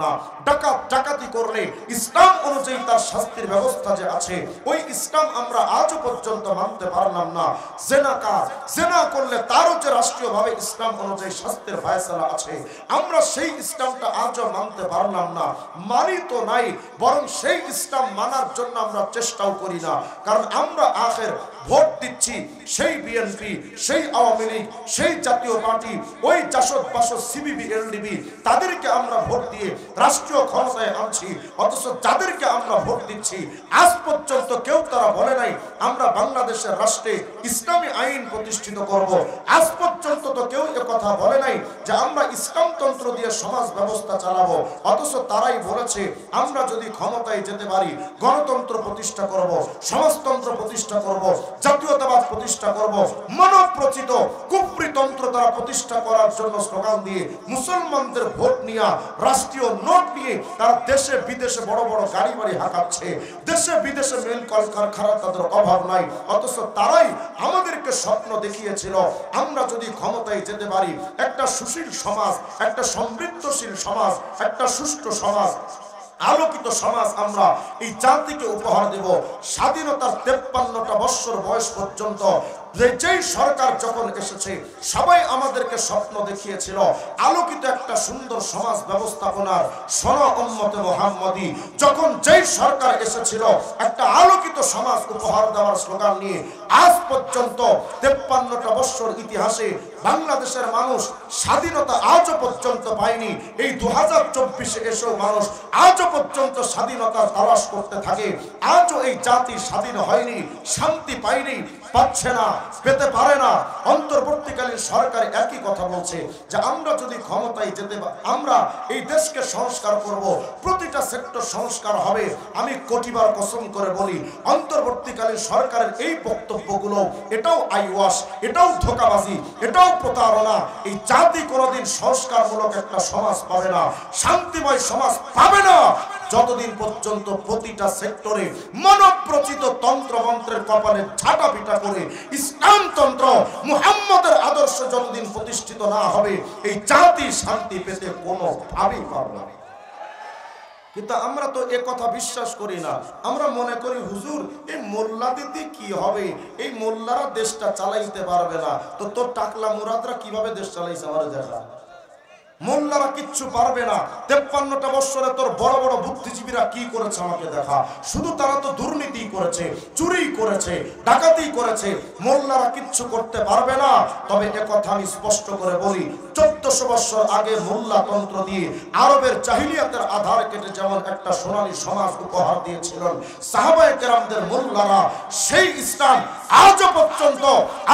ডাকাত ডাকাতি করলে ইসলাম অনুযায়ী তার শাস্তির ব্যবস্থা যে আছে, ওই ইসলাম আমরা আজও পর্যন্ত মানতে পারলাম না। জেনাকার জেনা করলে তারও যে রাষ্ট্রীয়ভাবে ইসলাম অনুযায়ী শাস্তির ফয়সালা আছে, আমরা সেই ইসলামটা আজও মানতে পারলাম না। মানি তো নাই, বরং সেই ইসলাম মানার জন্য আমরা চেষ্টাও করি না। কারণ আমরা আখের ভোট দিচ্ছি সেই বিএনপি, সেই আওয়ামী লীগ, সেই জাতীয় পার্টি, ওই জাসদ বাসদ সিবিবি এলডিবি, তাদেরকে আমরা ভোট দিয়ে রাষ্ট্রীয় ক্ষমতায় আনছি। অথচ যাদেরকে আমরা ভোট দিচ্ছি আজ পর্যন্ত কেউ তারা বলে নাই আমরা বাংলাদেশের রাষ্ট্রে ইসলামী আইন প্রতিষ্ঠিত করব। আজ পর্যন্ত তো কেউ কথা বলে নাই যে আমরা ইসলামতন্ত্র দিয়ে সমাজ ব্যবস্থা চালাবো। অথচ তারাই বলেছে আমরা যদি ক্ষমতায় যেতে পারি গণতন্ত্র প্রতিষ্ঠা করব, সমাজতন্ত্র প্রতিষ্ঠা করব, জাতীয়তাবাদ প্রতিষ্ঠা করব। মানব প্রচিত কুফরিতন্ত্র তারা প্রতিষ্ঠা করার জন্য স্লোগান দিয়ে মুসলমানদের ভোট নিয়ে, রাষ্ট্রীয় নোট নিয়ে তারা দেশে বিদেশে বড় বড় গাড়ি বাড়ি হাঁকাচ্ছে। দেশে বিদেশে মিল কলকারখানা তাদের অভাব নাই। অথচ তারাই আমাদেরকে স্বপ্ন দেখিয়েছিল আমরা যদি ক্ষমতায় যেতে পারি একটা সুশীল সমাজ, একটা সমৃদ্ধশীল সমাজ, একটা সুষ্ঠু সমাজ, আলোকিত সমাজ আমরা এই জাতিকে উপহার দেব। স্বাধীনতার 53টা বৎসর বয়স পর্যন্ত যেই সরকার যখন এসেছে সবাই আমাদেরকে স্বপ্ন দেখিয়েছিল আলোকিত একটা সুন্দর সমাজ ব্যবস্থাপনার। শোনো উম্মতে মুহাম্মাদি, যখন যেই সরকার এসেছিল একটা আলোকিত সমাজ উপহার দেওয়ার স্লোগান নিয়ে, আজ পর্যন্ত 53টা বৎসর ইতিহাসে বাংলাদেশের মানুষ স্বাধীনতা আজও পর্যন্ত পায়নি। এই 2024-এ এসেও মানুষ আজও পর্যন্ত স্বাধীনতার তালাশ করতে থাকে। আজও এই জাতি স্বাধীন হয়নি, শান্তি পায়নি, পাচ্ছে না, পেতে পারে না। অন্তর্বর্তীকালীন সরকার একই কথা বলছে যে আমরা যদি ক্ষমতায় যেতে, আমরা এই দেশকে সংস্কার করব, প্রতিটা সেক্টর সংস্কার হবে। আমি কোটিবার কসম করে বলি অন্তর্বর্তীকালীন সরকারের এই বক্তব্যগুলো এটাও আইওয়াশ, এটাও ধোঁকাবাজি, এটাও প্রতারণা। এই জাতি কোনোদিন সংস্কারমূলক একটা সমাজ পাবে না, শান্তিময় সমাজ পাবে না যতদিন পর্যন্ত প্রতিটা সেক্টরে মানব প্রচিত তন্ত্র মন্ত্রের কপালে ঝাঁটা পিটা করে ইসলামতন্ত্র মুহাম্মদের আদর্শ যতদিন প্রতিষ্ঠিত না হবে এই জাতি শান্তি পেতে কোনোভাবেই পারবে না। কিন্তু আমরা তো এ কথা বিশ্বাস করি না। আমরা মনে করি হুজুর এই মোল্লা দিতে কি হবে, এই মোল্লারা দেশটা চালাইতে পারবে না। তো তোর টাকলা মুরাদরা কিভাবে দেশ চালাইছে আমার দেখা। মোল্লারা কিচ্ছু পারবে না। 53টা বৎসরে তোর বড় বড় বুদ্ধিজীবীরা কি করেছে আমাকে দেখা। শুধু তারা তো দুর্নীতি করেছে, চুরি করেছে, ডাকাতি করেছে। মোল্লারা কিচ্ছু করতে পারবে না। তবে একথা আমি স্পষ্ট করে বলি 1400 বৎসর আগে মোল্লাতন্ত্র দিয়ে আরবের জাহিলিয়াতের আধার কেটে যেমন একটা সোনালী সমাজ উপহার দিয়েছিলেন সাহাবায়ে কেরামদের মোল্লারা, সেই ইসলাম আজও পর্যন্ত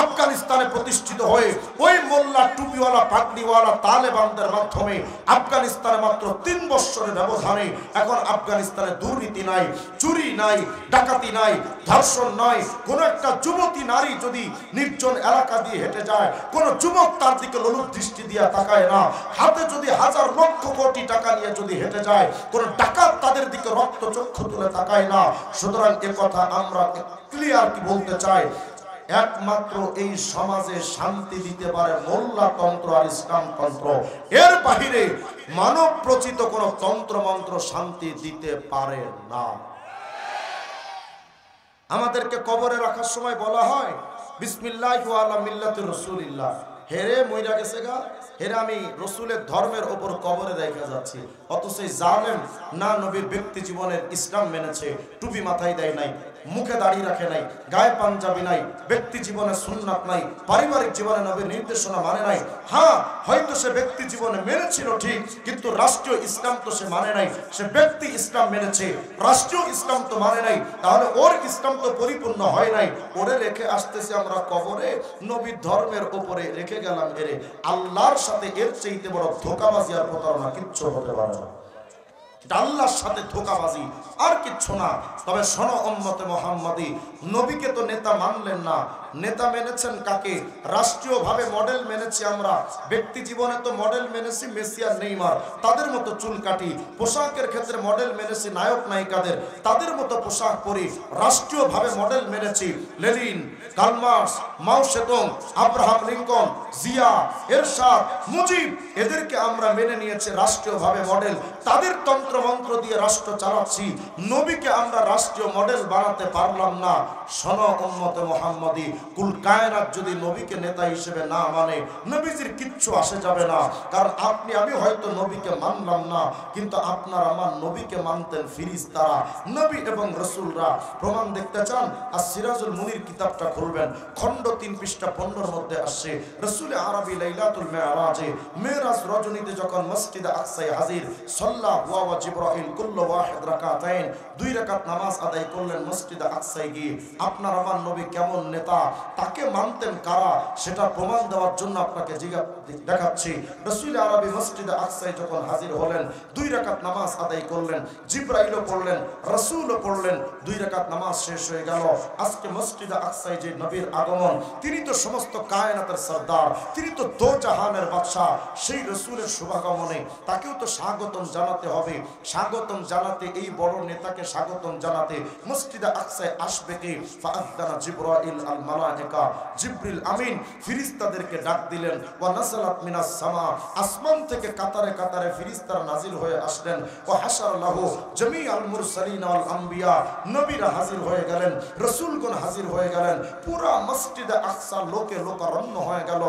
আফগানিস্তানে প্রতিষ্ঠিত হয়ে ওই মোল্লা টুপিওয়ালা পাগড়িওয়ালা তালেবানদের মাধ্যমে আফগানিস্তানে মাত্র 3 বৎসরের ব্যবধানে এখন আফগানিস্তানে দুর্নীতি নাই, চুরি নাই, ডাকাতি নাই, ধর্ষণ নাই। কোন একটা যুবতী নারী যদি নির্জন এলাকা দিয়ে হেঁটে যায়, কোন যুবক তার দিকে লোলুপ দৃষ্টি দিয়ে তাকায় না। হাতে যদি হাজার লক্ষ কোটি টাকা নিয়ে যদি হেঁটে যায়, কোন ডাকাত তাদের দিকে রক্ত চক্ষু তুলে তাকায় না। সুতরাং এ কথা আমরা ক্লিয়ার কি বলতে চাই, একমাত্র এই সমাজে শান্তি দিতে পারে মোল্লাতন্ত্র আর ইসলামতন্ত্র। এর বাহিরে মানব প্রচিত কোন তন্ত্র মন্ত্র শান্তি দিতে পারে না। আমাদেরকে কবরে রাখার সময় বলা হয় বিসমিল্লাহি ওয়া আলা মিল্লাতি রাসূলিল্লাহ। হেরে মইরা গেছে গা, হেরে আমি রসুলের ধর্মের ওপর কবরে রেখে যাচ্ছি। অথচ জানেন না নবীর ব্যক্তি জীবনের ইসলাম মেনেছে, টুপি মাথায় দেয় নাই, মুখে দাড়ি রাখে নাই, গায়ে পাঞ্জাবি নাই, ব্যক্তি জীবনে সুন্নাত নাই, পারিবারিক জীবনে নবীর নির্দেশনা মানে নাই। হ্যাঁ, হয়তো সে ব্যক্তি জীবনে মেনেছিল ঠিক, কিন্তু রাষ্ট্রীয় ইসলাম তো সে মানে নাই। সে ব্যক্তি ইসলাম মেনেছে, রাষ্ট্রীয় ইসলাম তো মানে নাই। তাহলে ওর ইসলাম তো পরিপূর্ণ হয় নাই। ওরে রেখে আসতেছি আমরা কবরে, নবীর ধর্মের উপরে রেখে গেলাম। এরে আল্লাহর সাথে এর চাইতে বড় ধোঁকাবাজি আর প্রতারণা কিচ্ছু হতে পারে না। আল্লাহর সাথে ধোঁকাবাজি আর কিচ্ছু না। তবে শোনো উম্মতে মুহাম্মাদি, নবীকে তো নেতা মানলেন না, নেতা মেনেছেন কাকে? রাষ্ট্রীয়ভাবে মডেল মেনেছি আমরা, ব্যক্তি জীবনে তো মডেল মেনেছি মেসি আর নেইমার, তাদের মতো চুল কাটি। পোশাকের ক্ষেত্রে মডেল মেনেছি নায়ক নায়িকাদের, তাদের মতো পোশাক পরি। রাষ্ট্রীয়ভাবে মডেল মেনেছি লেনিন, কার্ল মার্কস, মাও সেতুং, আব্রাহাম লিঙ্কন, জিয়া, এরশাদ, মুজিব, এদেরকে আমরা মেনে নিয়েছি রাষ্ট্রীয়ভাবে মডেল। তাদের তন্ত্র মন্ত্র দিয়ে রাষ্ট্র চালাচ্ছি। নবীকে আমরা রাষ্ট্রীয় মডেল বানাতে পারলাম না। শোনো উম্মতে মুহাম্মাদি, কুল কায়নাত যদি নবীকে নেতা হিসেবে না মানে, নবীজির কিচ্ছু আসে যাবে না। কারণ আপনি আমি হয়তো নবীকে মানলাম না, কিন্তু আপনার আমার নবীকে মানতেন ফিরিস্তারা, নবী এবং রসুলরা। প্রমাণ দেখতে চান? আর সিরাজুল মুনির কিতাবটা খুলবেন, খণ্ড 3 পৃষ্ঠা 15 মধ্যে আসছে রসুল আরবি লাইলাতুল মেরাজে, মেরাজ রজনীতে যখন মসজিদে আকসায় হাজির, সাল্লা ওয়া জিবরাইল কুল্লু ওয়াহিদ রাকাতাইন, 2 রাকাত নামাজ আদায় করলেন মসজিদে আকসায় গিয়ে। আপনার আমার নবী কেমন নেতা, তাকে মানতেন কারা, সেটা প্রমাণ দেওয়ার জন্য আপনাকে দেখাচ্ছি। রসুল আরবি মসজিদে আকসায় যখন হাজির হলেন, 2 রাকাত নামাজ আদায় করলেন, জিবরাইলও পড়লেন, রসুলও পড়লেন, 2 রাকাত নামাজ শেষ হয়ে গেল। আজকে মসজিদে আকসায় যে নবীর আগমন, তিনি তো সমস্ত কায়নাতের সরদার, তিনি তো দো জাহানের বাদশাহ। সেই রসুলের শুভাগমনে তাকেও তো স্বাগতম জানাতে হবে। স্বাগতম জানাতে, এই বড় নেতাকে স্বাগতম জানাতে মসজিদে আকসায় আসবে কে? ফাআযানা জিবরাইল আল মালায়েকা, জিবরিল আমিন ফেরেশতাদেরকে ডাক দিলেন। ওয়া নাযালাত মিনাস সামা, আসমান থেকে কাতারে কাতারে ফেরেশতারা নাজিল হয়ে আসলেন। ওয়া হাশার লাহু জামিআল মুরসালিন ওয়াল আম্বিয়া, নবীরা হাজির হয়ে গেলেন, রাসূলগণ হাজির হয়ে গেলেন। পুরা মসজিদে আকসা লোকে লোকারণ্য হয়ে গেল।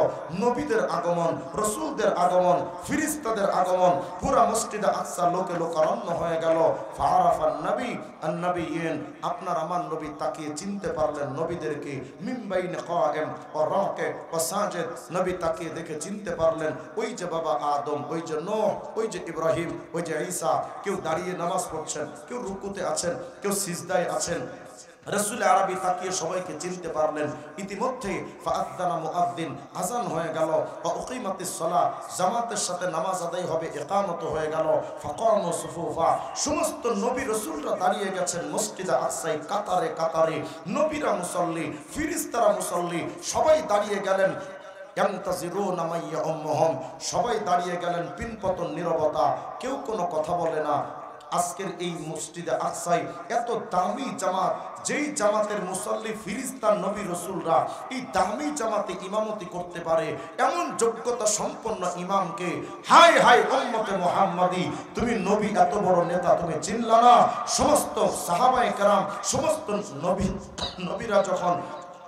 নবীদের আগমন, রাসূলদের আগমন, ফেরেশতাদের আগমন, পুরা মসজিদে আকসা লোকে লোকারণ্য হয়ে গেল। ফাআরাফান নবী আন নবিয়্যিন, আপনার আমার নবী তাকিয়ে চিনতে পারলেন নবীদেরকে। মিন বাইন কায়েম ওয়া রাকি ওয়া সাজিদ, নবী তাকিয়ে দেখে চিনতে পারলেন ওই যে বাবা আদম, ওই যে নূহ, ওই যে ইব্রাহিম, ওই যে ঈসা। কেউ দাঁড়িয়ে নামাজ পড়ছেন, কেউ রুকুতে আছেন, কেউ সিজদায় আছেন। রসুল আরবি তাকিয়ে সবাইকে চিনতে পারলেন। ইতিমধ্যে ফাআযানা মুআযযিন, আযান হয়ে গেল। ওয়া উকিমাতিস সালাহ, জামাতের সাথে নামাজ আদায় হবে, ইকামত হয়ে গেল। ফাকামু সুফুফা, সমস্ত নবী রাসূলরা দাঁড়িয়ে গেছেন মসজিদে আকসায় কাতারে কাতারে। নবীরা মুসল্লি, ফেরেশতারা মুসল্লি, সবাই দাঁড়িয়ে গেলেন। ইয়ানতাজিরুনা মাইয়া উম্মুহুম, সবাই দাঁড়িয়ে গেলেন, পিনপতন নীরবতা, কেউ কোনো কথা বলে না। আজকের এই মসজিদে আকসায় এত দামি জামাত, যেই জামাতের মুসল্লি ফেরেশতা নবী রাসূলরা, এই দামি জামাতে ইমামতি করতে পারে এমন যোগ্যতা সম্পন্ন ইমামকে, হায় হায় উম্মতে মুহাম্মাদি, তুমি এত বড় নেতা তুমি চিনলা না? সমস্ত সাহাবায়ে কেরাম, সমস্ত নবীরা যখন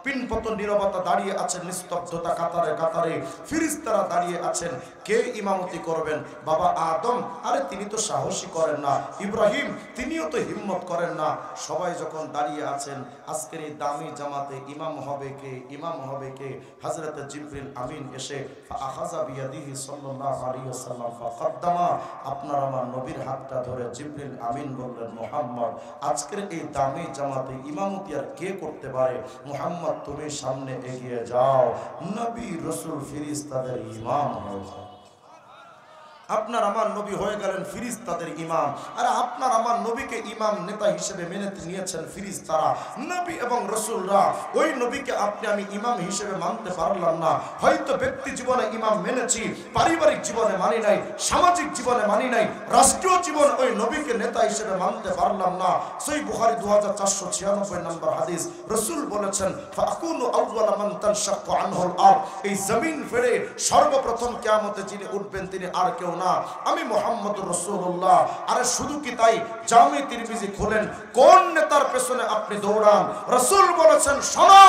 পিনপতন নীরবতা দাঁড়িয়ে আছেন, নিস্তব্ধতা কাতারে কাতারে, ফেরেশতারা দাঁড়িয়ে আছেন। কে ইমামতি করবেন? বাবা আদম, আরে তিনি তো সাহসী করেন না। ইব্রাহিম, তিনিও তো হিম্মত করেন না। সবাই যখন দাঁড়িয়ে আছেন, আজকের এই দামি জামাতে ইমাম হবে কে? ইমাম হবে কে? হযরত জিবরিল আমিন এসে ফাআখাযা বিয়াদিহি সাল্লাল্লাহু আলাইহি ওয়াসাল্লাম ফাকাদ্দামা, আপনার আমার নবীর হাতটা ধরে জিবরিল আমিন বললেন, মুহাম্মদ, আজকের এই দামি জামাতে ইমামতি আর কে করতে পারে? মুহাম্মদ, তুমি সামনে এগিয়ে যাও, নবী রাসূল ফেরেশতাদের ইমাম হয়ে যাও। আপনার আমার নবী হয়ে গেলেন ফেরেশতাদের ইমাম। আর আপনার আমার নবীকে ইমাম নেতা হিসেবে মেনে নিয়েছেন ফেরেশতারা, নবী এবং রাসূলরা। ওই নবীকে আপনি আমি ইমাম হিসেবে মানতে পারলাম না। হয়তো ব্যক্তি জীবনে ইমাম মেনেছি, পারিবারিক জীবনে মানি নাই, সামাজিক জীবনে মানি নাই, রাষ্ট্রীয় জীবনে ওই নবীকে নেতা হিসেবে মানতে পারলাম না। সহিহ বুখারী 2496 নম্বর হাদিস, রাসূল বলেছেন, ফাকুনু আউয়ালা মান তানশাক্কু আনহুল আরদ, এই জমিন ফেড়ে সর্বপ্রথম কিয়ামতে যিনি উঠবেন তিনি আর কেউ না, আমি মুহাম্মদুর রাসূলুল্লাহ। আরে শুধু কি তাই, জামি তিরমিজি খোলেন, কোন নেতার পেছনে আপনি দৌড়ান? রাসূল বলেছেন, শোনো,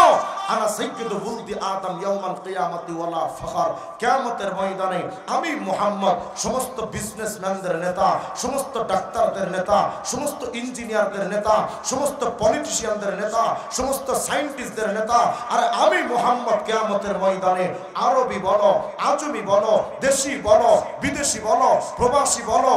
আনা সাইয়্যিদু বুলদি আদম ইয়াউমাল কিয়ামাতি ওয়ালা ফখর, কিয়ামতের ময়দানে আমি মুহাম্মদ সমস্ত বিজনেসম্যানদের নেতা, সমস্ত ডাক্তারদের নেতা, সমস্ত ইঞ্জিনিয়ারদের নেতা, সমস্ত পলিটিশিয়ানদের নেতা, সমস্ত সায়েন্টিস্টদের নেতা। আর আমি মুহাম্মদ কিয়ামতের ময়দানে আরবি বলো, আজমি বলো, দেশি বলো, বিদেশি বলো, প্রবাসী বলো,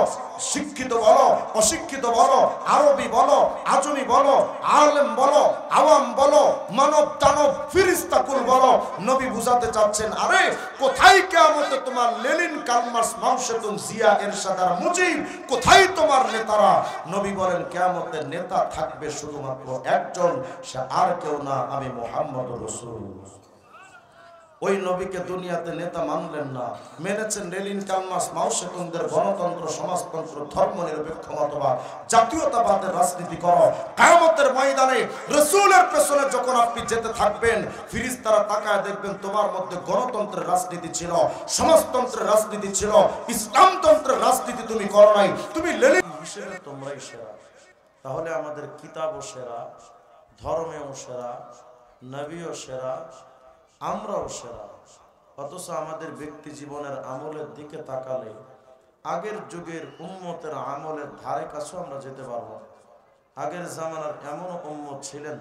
শিক্ষিত বলো, অশিক্ষিত বলো, আরবি বলো, আজমি বলো, আলেম বলো, আওয়াম বলো, মানব দানব ফিরিস্তাকুল বলো, নবী বুঝাতে চাচ্ছেন আরে কোথায় কিয়ামতে তোমার লেনিন, কার্ল মার্কস, মাও সেতুং, জিয়া, এরশাদ আর মুজিব, কোথায় তোমার নেতারা? নবী বলেন কিয়ামতে নেতা থাকবে শুধুমাত্র একজন, সে আর কেউ না, আমি মুহাম্মদুর রাসূলুল্লাহ। ওই নবীকে দুনিয়াতে নেতা মানলেন না, মেনেছেন লেনিন, কার্ল মার্কস, মাও সেতুংদের গণতন্ত্র, সমাজতন্ত্র, ধর্মনিরপেক্ষ মতবাদ, জাতীয়তাবাদের রাজনীতি করো। কিয়ামতের ময়দানে রাসূলের পেছনে যখন আপনি যেতে থাকবেন, ফেরেশতারা তাকায় দেখবেন তোমার মধ্যে গণতন্ত্রের রাজনীতি ছিল, সমাজতন্ত্রের রাজনীতি ছিল, ইসলামতন্ত্রের রাজনীতি তুমি করো নাই, তুমি লেনিন হিসেবে তোমরাই সেরা। তাহলে আমাদের কিতাবও সেরা, ধর্মেও সেরা, নবীও সেরা, আমরাও সেরা। অথচ আমাদের ব্যক্তি জীবনের আমলের দিকে তাকালে আগের যুগের উম্মতের আমলের ধারে কাছেও আমরা যেতে পারবো। আগের জামানার এমন উম্মত ছিলেন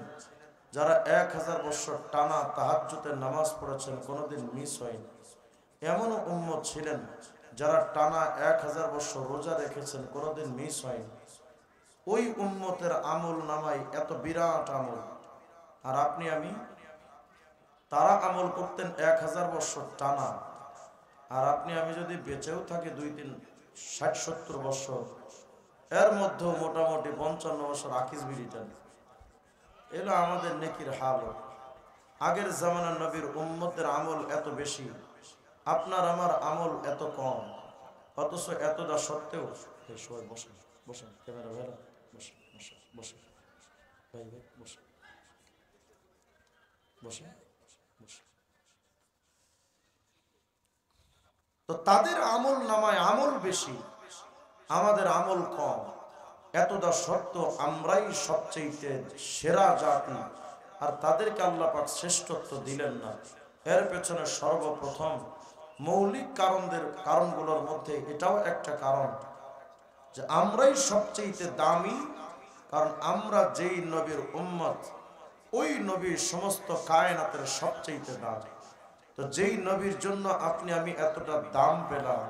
যারা 1000 বছর টানা তাহাজ্জুদের নামাজ পড়েছেন, কোনোদিন মিস হয়নি। এমন উম্মত ছিলেন যারা টানা 1000 বছর রোজা রেখেছেন, কোনোদিন মিস হয়নি। ওই উম্মতের আমল নামাই এত বিরাট আমল, আর আপনি আমি তারা আমল করতেন 1000 বছর টানা, আর আপনি আমি যদি বেঁচেও থাকি 60-70 বছর, এর মধ্যেও মোটামুটি 55 বছর আকিস বিড়িতেন। এলো আমাদের নেকির হাল। আগের জামানার নবীর উম্মতের আমল এত বেশি, আপনার আমার আমল এত কম, অথচ এতটা সত্ত্বেও সবাই বসেন, বসেন, ক্যামেরা ভাইরা বসেন, বসেন, বসেন, ভাই ভাই বসেন, বসেন। তো তাদের আমল নামায় আমল বেশি, আমাদের আমল কম, এতটা সত্ত্বেও আমরাই সবচেয়ে সেরা জাতি, আর তাদেরকে আল্লাহ পাক শ্রেষ্ঠত্ব দিলেন না। এর পেছনে সর্বপ্রথম মৌলিক কারণগুলোর মধ্যে এটাও একটা কারণ যে আমরাই সবচেয়ে দামি, কারণ আমরা যেই নবীর উম্মত, ওই নবীর সমস্ত কায়নাতের সবচেয়ে দামি। তো যেই নবীর জন্য আপনি আমি এতটা দাম পেলাম,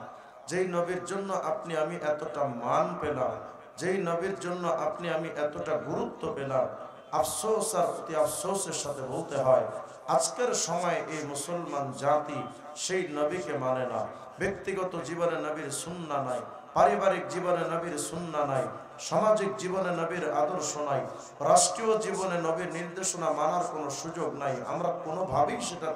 যেই নবীর জন্য আপনি আমি এতটা মান পেলাম, যেই নবীর জন্য আপনি আমি এতটা গুরুত্ব পেলাম, আফসোস আর অতি আফসোসের সাথে বলতে হয় আজকের সময় এই মুসলমান জাতি সেই নবীকে মানে না। ব্যক্তিগত জীবনে নবীর সুন্নাহ নাই, পারিবারিক জীবনে নবীর সুন্নাহ নাই, সামাজিক জীবনে নবীর আদর্শ নাই, রাষ্ট্রীয় জীবনে নবীর নির্দেশনা মানার কোনো সুযোগ নাই। আমরা কোনোভাবেই সেটার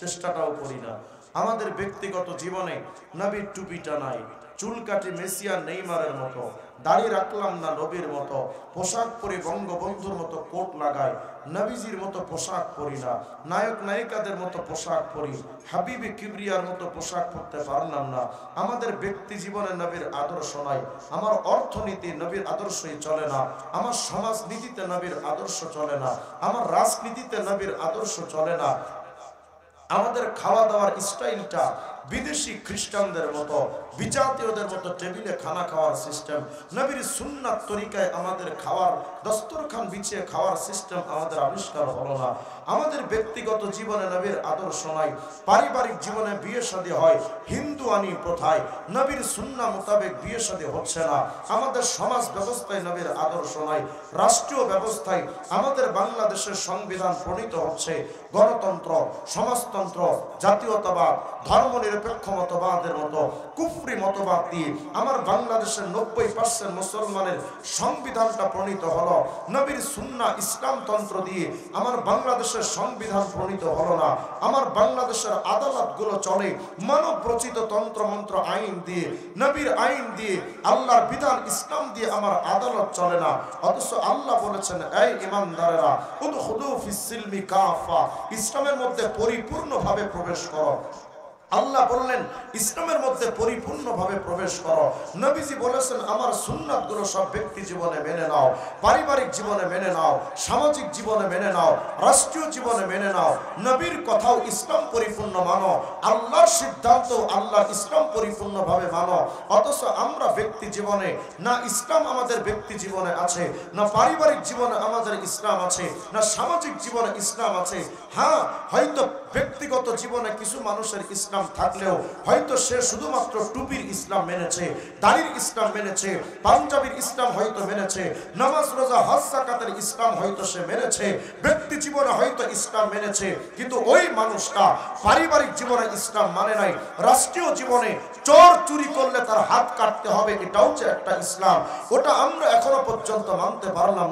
চেষ্টাটাও করি না। আমাদের ব্যক্তিগত জীবনে নবীর টুপিটা নাই, চুল কাটি মেসি আর নেইমারের মতো, দাড়ি রাখলাম না নবীর মতো, পোশাক পরি বঙ্গবন্ধুর মতো কোট লাগাই, নবীজির মতো পোশাক পরি না, নায়ক নায়িকাদের মতো পোশাক পরি, হাবিবে কিবরিয়ার মতো পোশাক পরতে পারলাম না। আমাদের ব্যক্তি জীবনে নবীর আদর্শ নাই, আমার অর্থনীতি নবীর আদর্শই চলে না, আমার সমাজনীতিতে নবীর আদর্শ চলে না, আমার রাজনীতিতে নবীর আদর্শ চলে না। আমাদের খাওয়া দাওয়ার স্টাইলটা বিদেশি খ্রিস্টানদের মতো, বিজাতীয়দের মতো টেবিলে খানা খাওয়ার সিস্টেম, নবীর সুন্নাত তরিকায় আমাদের খাওয়ার দস্তরখান বিছিয়ে খাওয়ার সিস্টেম আমাদের আবিষ্কার হলো না। আমাদের ব্যক্তিগত জীবনে নবীর আদর্শ নাই, পারিবারিক জীবনে বিয়ে শাদী হয় হিন্দু আনি প্রথায়, নবীর সুন্নাহ মোতাবেক বিয়ে শাদী হচ্ছে না। আমাদের সমাজ ব্যবস্থায় নবীর আদর্শ নাই, রাষ্ট্রীয় ব্যবস্থায় আমাদের বাংলাদেশের সংবিধান প্রণীত হচ্ছে গণতন্ত্র, সমাজতন্ত্র, জাতীয়তাবাদ, ধর্মনিরপেক্ষ মতবাদের মতো কুফরি মতবাদ দিয়ে আমার বাংলাদেশের 90% মুসলমানের সংবিধানটা প্রণীত হলো। নবীর সুন্নাহ ইসলামতন্ত্র দিয়ে আমার বাংলাদেশের সংবিধান প্রণীত হলো না। আমার বাংলাদেশের আদালতগুলো চলে মানব রচিত তন্ত্রমন্ত্র আইন দিয়ে, নবীর আইন দিয়ে, আল্লাহর বিধান ইসলাম দিয়ে আমার আদালত চলে না। অথচ আল্লাহ বলেছেন, এই ঈমানদারেরা উদখুলু ফিস সিলমি কাফা, ইসলামের মধ্যে পরিপূর্ণভাবে প্রবেশ করো। আল্লাহ বললেন ইসলামের মধ্যে পরিপূর্ণভাবে প্রবেশ করো। নবীজি বলেছেন আমার সুন্নাতগুলো সব ব্যক্তি জীবনে মেনে নাও, পারিবারিক জীবনে মেনে নাও, সামাজিক জীবনে মেনে নাও, রাষ্ট্রীয় জীবনে মেনে নাও। নবীর কথাও ইসলাম পরিপূর্ণ মানো, আল্লাহর সিদ্ধান্ত আল্লাহর ইসলাম পরিপূর্ণভাবে মানো। অথচ আমরা ব্যক্তি জীবনে না ইসলাম আমাদের ব্যক্তি জীবনে আছে, না পারিবারিক জীবনে আমাদের ইসলাম আছে, না সামাজিক জীবনে ইসলাম আছে। হ্যাঁ, হয়তো ব্যক্তিগত ব্যক্তিগত জীবনে কিছু মানুষের ইসলাম থাকলেও হয়তো সে শুধুমাত্র টুপির ইসলাম মেনেছে, দাড়ির ইসলাম মেনেছে, পাঞ্জাবির ইসলাম হয়তো মেনেছে, নামাজ রোজা হজ যাকাতের ইসলাম হয়তো সে মেনেছে, ব্যক্তি জীবনে হয়তো ইসলাম মেনেছে, কিন্তু ওই মানুষটা পারিবারিক জীবনে ইসলাম মানে নাই। রাষ্ট্রীয় জীবনে চোর চুরি করলে তার হাত কাটতে হবে, এটাও যে একটা ইসলাম, ওটা আমরা এখনো পর্যন্ত মানতে পারলাম না।